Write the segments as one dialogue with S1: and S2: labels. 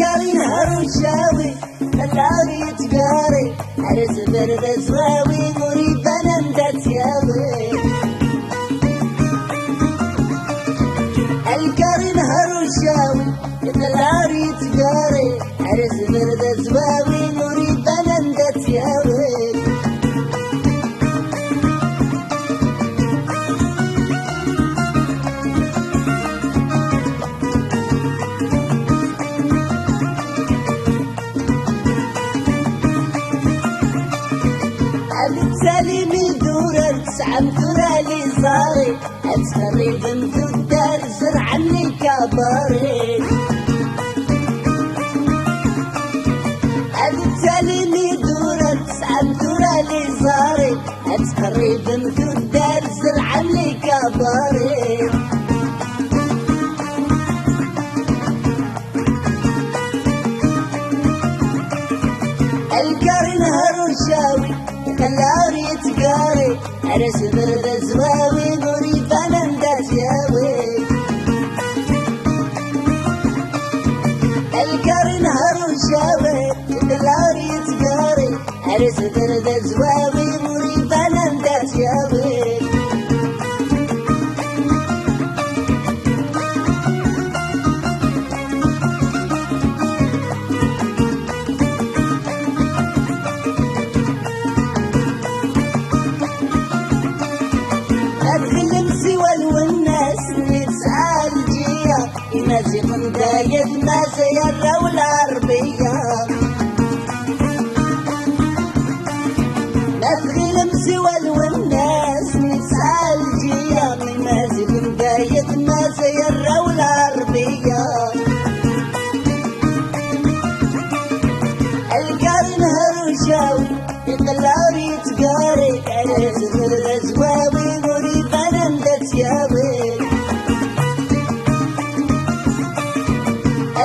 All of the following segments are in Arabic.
S1: الكاري نهر وشاوي العاري يتقاري عرس برد زواوي مريد انا مدات ياوي الكاري نهر وشاوي العاري يتقاري عرس برد زواوي مريد انا مدات ياوي بالتالي من دورة تسعة مدورة لي صاري أتخري بنت الدار زرع لي كباري بالتالي من دورة تسعة مدورة لي صاري أتخري بنت الدار زرع لي كباري الكاري نهر وشاوي العاري يتقاري عرس برد زواوي مريد انا مدات ياوي الكاري نهر وشاوي العاري يتقاري عرس برد زواوي مريد انا مدات ياوي مازق مدايد ما سيرة والعربية نفغي المسوى والناس نسعى الجية من مازق مدايد ما سيرة والعربية القاري نهر وشاوي القلاري يتقاري عرس برد زواوي مريد انا مدات ياوي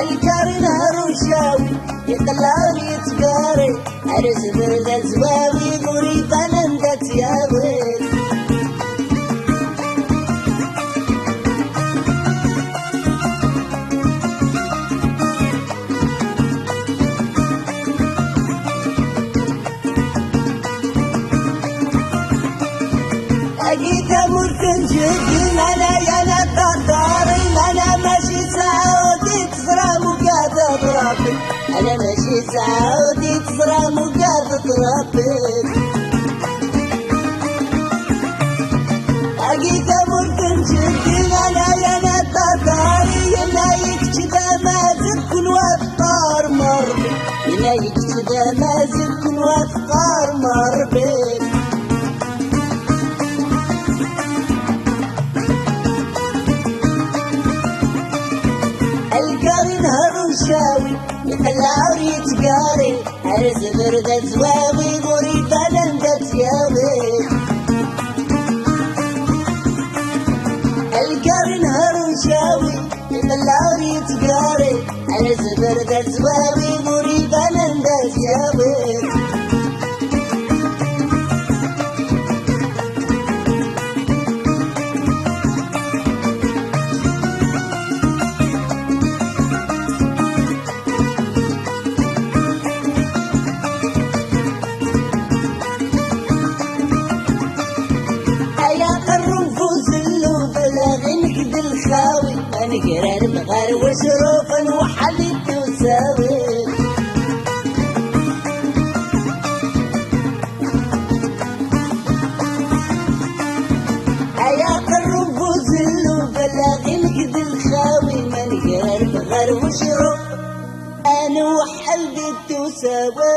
S1: الكاري نهر وشاوي القلاري يتقاري عرس برد زواوي مريد انا مدات ياوي أجيت أمركن جدي أنا يا نقداري أنا ماشي سعودي تصرى مقاد ترابي أنا ماشي سعودي تصرى مقاد ترابي أجيت أمركن جدي أنا يا نقداري أنا يكتدا مازل كل وفقار مربي أنا يكتدا مازل كل وفقار مربي الكاري نهر وشاوي العاري يتقاري عرس برد زواوي مريد انا مدات ياوي الكاري نهر وشاوي العاري يتقاري عرس برد زواوي مريد انا مدات ياوي الخاوي انا قرار بغار وشروفا وحليت وساوي حياة الرب وزلو بلاغي نقد الخاوي من قرار بغار وشروف انا وحليت وساوي